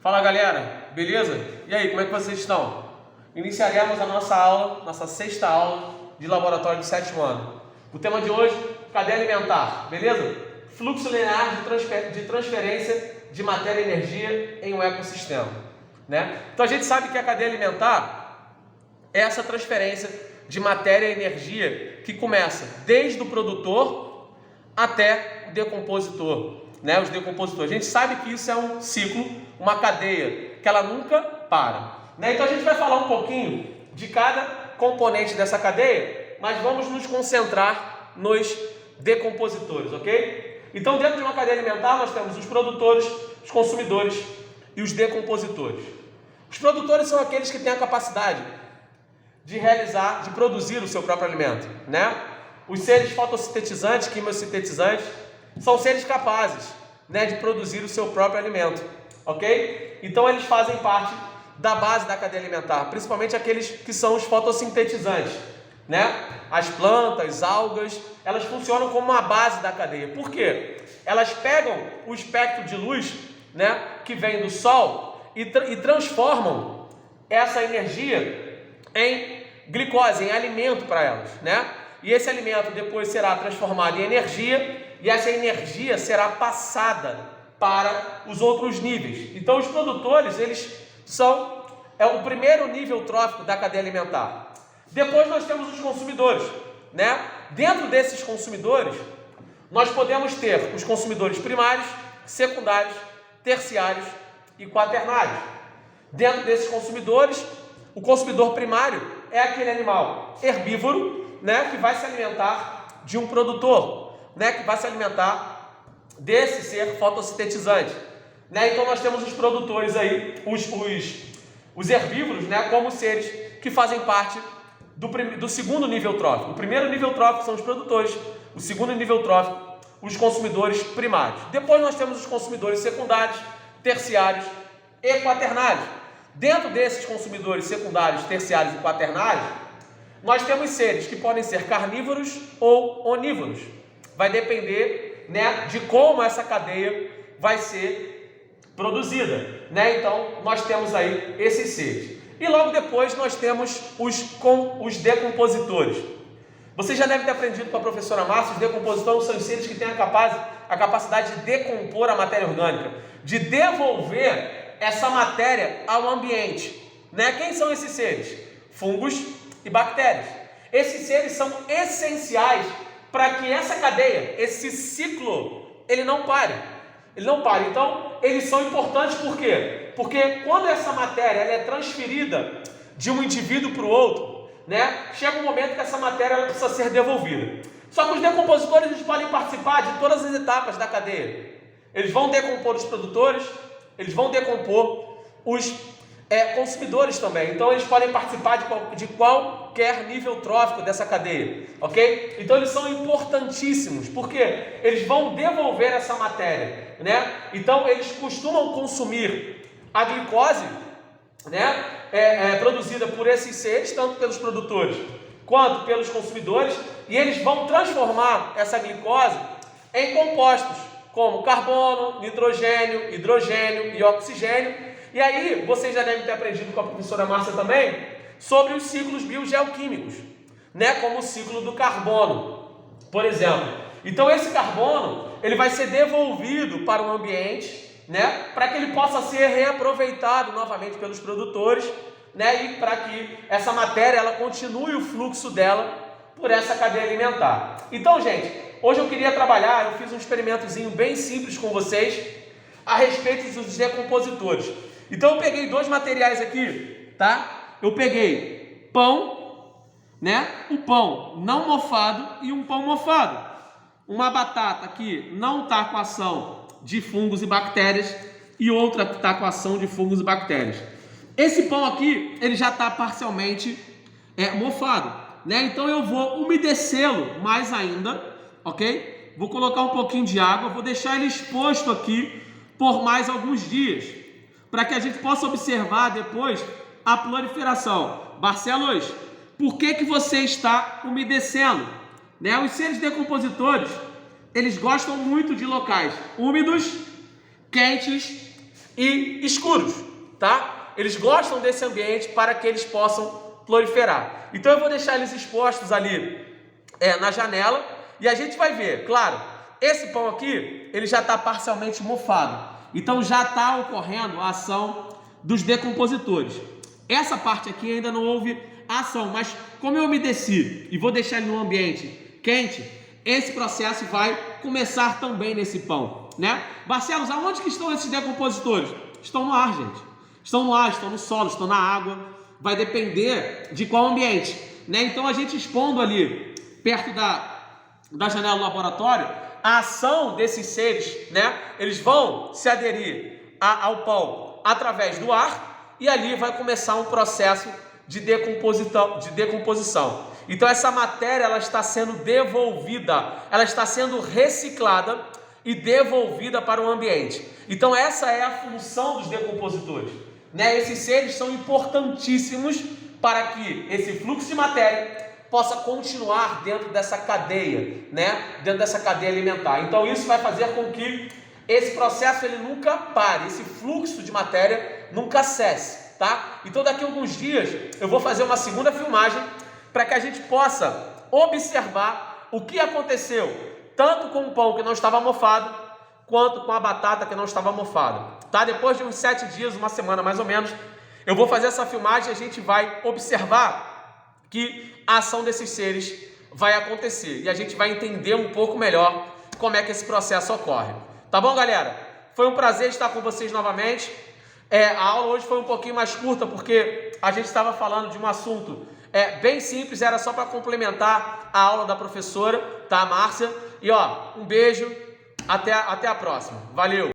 Fala galera, beleza? E aí, como é que vocês estão? Iniciaremos a nossa aula, nossa sexta aula de laboratório do sétimo ano. O tema de hoje, cadeia alimentar, beleza? Fluxo linear de transferência de matéria e energia em um ecossistema, né? Então a gente sabe que a cadeia alimentar é essa transferência de matéria e energia que começa desde o produtor até o decompositor, né? Os decompositores. A gente sabe que isso é um ciclo, uma cadeia que ela nunca para, né? Então a gente vai falar um pouquinho de cada componente dessa cadeia, mas vamos nos concentrar nos decompositores, ok? Então dentro de uma cadeia alimentar nós temos os produtores, os consumidores e os decompositores. Os produtores são aqueles que têm a capacidade de realizar, de produzir o seu próprio alimento, né? Os seres fotossintetizantes, quimiosintetizantes, são seres capazes, né, de produzir o seu próprio alimento, ok? Então eles fazem parte da base da cadeia alimentar, principalmente aqueles que são os fotossintetizantes, né? As plantas, algas, elas funcionam como uma base da cadeia. Por quê? Elas pegam o espectro de luz, né, que vem do sol e transformam essa energia em glicose, em alimento para elas, né? E esse alimento depois será transformado em energia e essa energia será passada para os outros níveis. Então os produtores, eles são o primeiro nível trófico da cadeia alimentar. Depois nós temos os consumidores, né? Dentro desses consumidores, nós podemos ter os consumidores primários, secundários, terciários e quaternários. Dentro desses consumidores, o consumidor primário é aquele animal herbívoro, né, que vai se alimentar de um produtor, né, que vai se alimentar desse ser fotossintetizante, né? Então nós temos os produtores aí, os herbívoros, né, como seres que fazem parte do segundo nível trófico. O primeiro nível trófico são os produtores, o segundo nível trófico, os consumidores primários. Depois nós temos os consumidores secundários, terciários e quaternários. Dentro desses consumidores secundários, terciários e quaternários, nós temos seres que podem ser carnívoros ou onívoros. Vai depender, né, de como essa cadeia vai ser produzida, né? Então, nós temos aí esses seres. E logo depois nós temos os decompositores. Você já deve ter aprendido com a professora Márcia, os decompositores são os seres que têm a capacidade de decompor a matéria orgânica, de devolver essa matéria ao ambiente, né? Quem são esses seres? Fungos e bactérias. Esses seres são essenciais para que essa cadeia, esse ciclo, ele não pare. Ele não pare. Então, eles são importantes por quê? Porque quando essa matéria ela é transferida de um indivíduo para o outro, né, chega um momento que essa matéria ela precisa ser devolvida. Só que os decompositores eles podem participar de todas as etapas da cadeia. Eles vão decompor os produtores, eles vão decompor os consumidores também. Então eles podem participar de qualquer nível trófico dessa cadeia, ok? Então eles são importantíssimos, porque eles vão devolver essa matéria, né? Então eles costumam consumir a glicose, né, produzida por esses seres, tanto pelos produtores quanto pelos consumidores, e eles vão transformar essa glicose em compostos como carbono, nitrogênio, hidrogênio e oxigênio. E aí, vocês já devem ter aprendido com a professora Márcia também sobre os ciclos biogeoquímicos, né? Como o ciclo do carbono, por exemplo. Então, esse carbono, ele vai ser devolvido para o ambiente, né? Para que ele possa ser reaproveitado novamente pelos produtores, né? E para que essa matéria, ela continue o fluxo dela por essa cadeia alimentar. Então, gente, hoje eu queria trabalhar, eu fiz um experimentozinho bem simples com vocês a respeito dos decompositores. Então eu peguei dois materiais aqui, tá? Eu peguei pão, né? Um pão não mofado e um pão mofado. Uma batata que não está com ação de fungos e bactérias e outra que está com ação de fungos e bactérias. Esse pão aqui, ele já está parcialmente mofado, né? Então eu vou umedecê-lo mais ainda, ok? Vou colocar um pouquinho de água, vou deixar ele exposto aqui por mais alguns dias, para que a gente possa observar depois a proliferação. Barcelos, por que você está umedecendo? Né? Os seres decompositores, eles gostam muito de locais úmidos, quentes, e escuros, tá? Eles gostam desse ambiente para que eles possam proliferar. Então eu vou deixar eles expostos ali na janela e a gente vai ver, claro, esse pão aqui, ele já está parcialmente mofado. Então já está ocorrendo a ação dos decompositores. Essa parte aqui ainda não houve ação, mas como eu umedeci e vou deixar ele num ambiente quente, esse processo vai começar também nesse pão, né? Barcelos, aonde que estão esses decompositores? Estão no ar, gente. Estão no ar, estão no solo, estão na água. Vai depender de qual ambiente, né? Então a gente expondo ali perto da janela do laboratório, a ação desses seres, né? Eles vão se aderir ao pão através do ar e ali vai começar um processo de decomposição. Então essa matéria ela está sendo devolvida, ela está sendo reciclada e devolvida para o ambiente. Então essa é a função dos decompositores, né? Esses seres são importantíssimos para que esse fluxo de matéria possa continuar dentro dessa cadeia, né? Dentro dessa cadeia alimentar. Então isso vai fazer com que esse processo ele nunca pare, esse fluxo de matéria nunca cesse, tá? Então daqui a alguns dias eu vou fazer uma segunda filmagem para que a gente possa observar o que aconteceu tanto com o pão que não estava mofado quanto com a batata que não estava mofada, tá? Depois de uns 7 dias, uma semana mais ou menos, eu vou fazer essa filmagem e a gente vai observar que a ação desses seres vai acontecer e a gente vai entender um pouco melhor como é que esse processo ocorre. Tá bom, galera? Foi um prazer estar com vocês novamente. A aula hoje foi um pouquinho mais curta porque a gente estava falando de um assunto bem simples, era só para complementar a aula da professora, tá, Márcia? E ó, um beijo, até a próxima. Valeu!